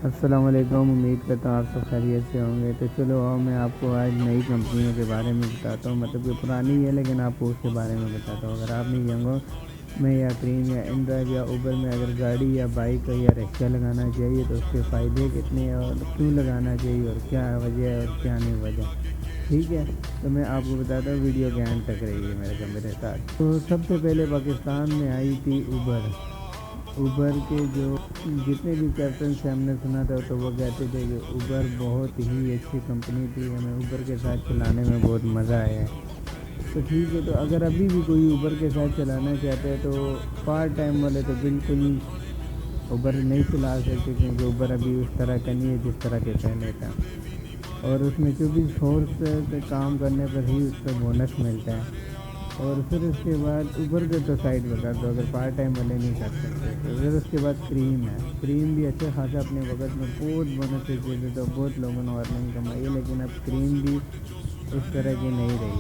السلام علیکم، امید کرتا ہوں آپ سب خیریت سے ہوں گے۔ تو چلو میں آپ کو آج نئی کمپنیوں کے بارے میں بتاتا ہوں، مطلب کہ پرانی ہے لیکن آپ کو اس کے بارے میں بتاتا ہوں۔ اگر آپ نے ینگو میں یا کریم یا انڈرائیو یا اوبر میں اگر گاڑی یا بائک یا رکشہ لگانا چاہیے تو اس کے فائدے کتنے ہیں اور کیوں لگانا چاہیے اور کیا وجہ ہے اور کیا نہیں وجہ، ٹھیک ہے؟ تو میں آپ کو بتاتا ہوں، ویڈیو کے اینڈ تک رہیے میرے ساتھ۔ تو سب سے پہلے پاکستان میں آئی تھی اوبر کے جو جتنے بھی کیپٹن سے ہم نے سنا تھا تو وہ کہتے تھے کہ اوبر بہت ہی اچھی کمپنی تھی، ہمیں اوبر کے ساتھ چلانے میں بہت مزہ آیا ہے۔ تو ٹھیک ہے، تو اگر ابھی بھی کوئی اوبر کے ساتھ چلانا چاہتا ہے تو پارٹ ٹائم والے تو بالکل اوبر نہیں چلا سکتے، کیونکہ اوبر ابھی اس طرح کا نہیں ہے جس طرح کے پہلے تھا، اور اس میں 24 پہ کام کرنے پر ہی اس پہ بونس ملتا ہے۔ اور پھر اس کے بعد اوبر کے تو سائڈ پہ کر دو، اگر پارٹ ٹائم والے نہیں کر سکتے تو پھر اس کے بعد کریم بھی اچھے خاصا اپنے وقت میں بہت بونس دیتے تھے، تو بہت لوگوں نے ارننگ کمائی ہے، لیکن اب کریم بھی اس طرح کی نہیں رہی،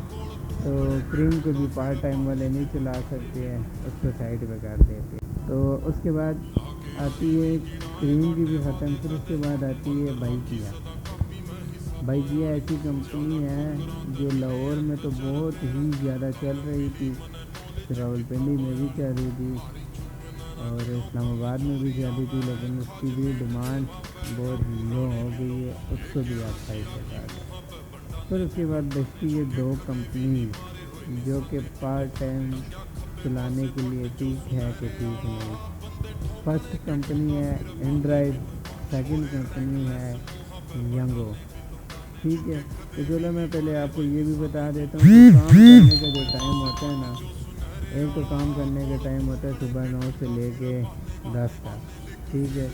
تو کریم کو بھی پارٹ ٹائم والے نہیں چلا سکتے ہیں، اس کو سائڈ پہ کر دیتے۔ تو اس کے بعد آتی ہے کریم کی بھی ختم، پھر اس کے بعد آتی ہے بائکیا ایسی کمپنی ہے جو لاہور میں تو بہت ہی زیادہ چل رہی تھی، راولپنڈی میں بھی چل رہی تھی اور اسلام آباد میں بھی چلی تھی، لیکن اس کی بھی ڈیمانڈ بہت لو ہو گئی ہے، اس کو بھی آپ سائڈ پہ کر دیں۔ پھر اس کے بعد بچتی ہے دو کمپنی جو کہ پارٹ ٹائم چلانے کے لیے ٹھیک ہے کہ ٹھیک نہیں۔ فرسٹ کمپنی ہے انڈرائیو، سیکنڈ کمپنی ہے ینگو، ٹھیک ہے؟ تو چلو میں پہلے آپ کو یہ بھی بتا دیتا ہوں کہ کام کرنے کا جو ٹائم ہوتا ہے نا، ایک تو کام کرنے کا ٹائم ہوتا ہے صبح 9 سے لے کے 10 تک، ٹھیک ہے؟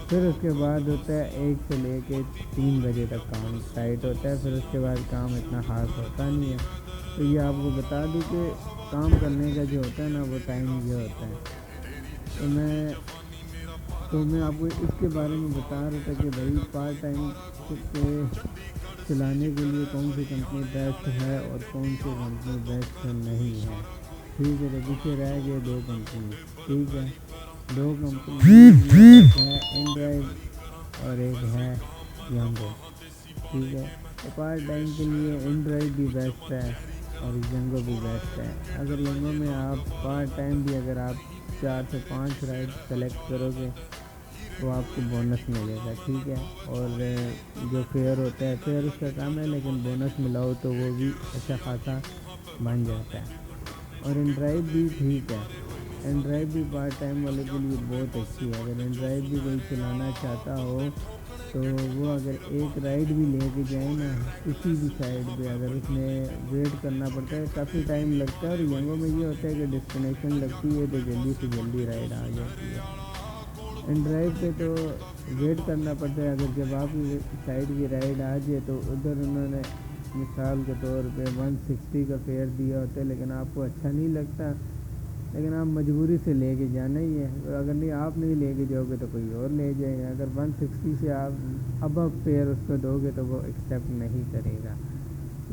پھر اس کے بعد ہوتا ہے 1 سے لے کے 3 بجے تک کام ٹائٹ ہوتا ہے، پھر اس کے بعد کام اتنا خاص ہوتا نہیں ہے۔ تو یہ آپ کو بتا دوں کہ کام کرنے کا جو ہوتا ہے نا وہ ٹائم یہ ہوتا ہے۔ تو میں آپ کو اس کے بارے میں بتا رہا تھا کہ بھائی پارٹ ٹائم کے چلانے کے لیے کون سی کمپنی بیسٹ ہے اور کون سی کمپنی بیسٹ نہیں ہے، ٹھیک ہے؟ تو پیچھے رہ گئے دو کمپنی، ٹھیک ہے؟ دو کمپنی، ایک ہے انڈرائیو اور ایک ہے ینگو، ٹھیک ہے؟ تو پارٹ ٹائم کے لیے انڈرائیو بھی بیسٹ ہے اور ینگو بھی بیسٹ ہے۔ اگر ینگو میں آپ پارٹ ٹائم بھی اگر آپ 4 سے 5 رائڈ سلیکٹ کرو گے تو آپ کو بونس ملے گا، ٹھیک ہے؟ اور جو فیئر ہوتا ہے، فیئر اس کا کم ہے لیکن بونس ملاؤ تو وہ بھی اچھا خاصا بن جاتا ہے۔ اور انڈرائیو بھی ٹھیک ہے، انڈرائیو بھی پارٹ ٹائم والے کے لیے بہت اچھی ہے۔ اگر انڈرائیو بھی کوئی چلانا چاہتا ہو تو وہ اگر ایک رائڈ بھی لے کے جائے نا کسی بھی سائڈ پہ، اگر اس میں ویٹ کرنا پڑتا ہے کافی ٹائم لگتا ہے، اور ینگو میں یہ ہوتا ہے کہ ڈیسٹینیشن لگتی ہے تو جلدی سے جلدی رائڈ آ جاتی ہے۔ انڈرائیو پہ تو ویٹ کرنا پڑتا ہے، اگر جب آپ کی سائڈ کی رائڈ آ جائے تو ادھر انہوں نے مثال کے طور پہ 160 کا فیئر دیا ہوتا ہے، لیکن آپ کو اچھا نہیں لگتا، لیکن آپ مجبوری سے لے کے جانا ہی ہے، اور اگر نہیں آپ نہیں لے کے جاؤ گے تو کوئی اور لے جائے گا۔ اگر 160 سے آپ اب فیئر اس کو دو گے تو وہ ایکسیپٹ نہیں کرے گا۔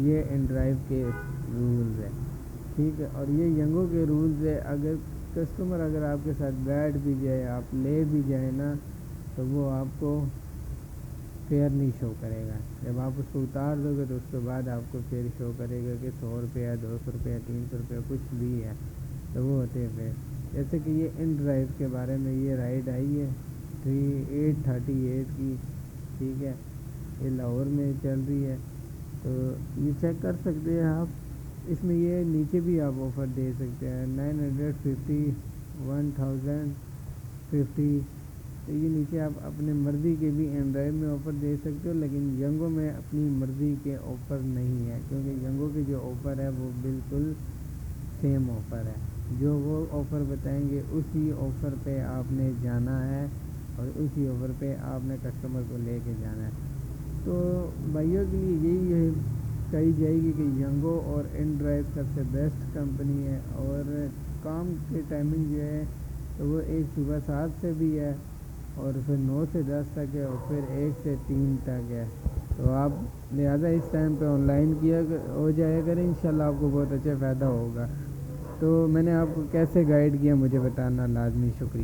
یہ انڈرائیو کے رولز ہے، ٹھیک ہے؟ اور یہ ینگو کے رولز ہے، اگر کسٹمر اگر آپ کے ساتھ بیٹھ بھی جائے، آپ لے بھی جائیں نا، تو وہ آپ کو فیئر نہیں شو کرے گا۔ جب آپ اس کو اتار دو گے تو اس کے بعد آپ کو فیئر شو کرے گا کہ 100 روپیہ 200 روپیہ 300 روپیہ کچھ بھی ہے، تو وہ ہوتے ہیں فیئر۔ جیسے کہ یہ انڈرائیو کے بارے میں یہ رائڈ آئی ہے 3838 کی، ٹھیک ہے؟ یہ لاہور میں چل رہی ہے، تو یہ چیک کر سکتے ہیں آپ، اس میں یہ نیچے بھی آپ آفر دے سکتے ہیں 950 1050، تو یہ نیچے آپ اپنے مرضی کے بھی انڈرائیو میں آفر دے سکتے ہو، لیکن ینگو میں اپنی مرضی کے آفر نہیں ہے، کیونکہ ینگو کے جو آفر ہے وہ بالکل سیم آفر ہے، جو وہ آفر بتائیں گے اسی آفر پہ آپ نے جانا ہے اور اسی آفر پہ آپ نے کسٹمر کو لے کے جانا ہے۔ تو بھائیوں کے لیے یہی کہی جائے گی کہ ینگو اور انڈرائیو سب سے بیسٹ کمپنی ہے، اور کام کے ٹائمنگ جو ہے تو وہ ایک صبح 7 سے بھی ہے اور پھر 9 سے 10 تک ہے اور پھر 1 سے 3 تک ہے، تو آپ لہٰذا اس ٹائم پہ آن لائن کیا ہو جائے کریں، انشاءاللہ آپ کو بہت اچھا فائدہ ہوگا۔ تو میں نے آپ کو کیسے گائیڈ کیا مجھے بتانا لازمی، شکریہ۔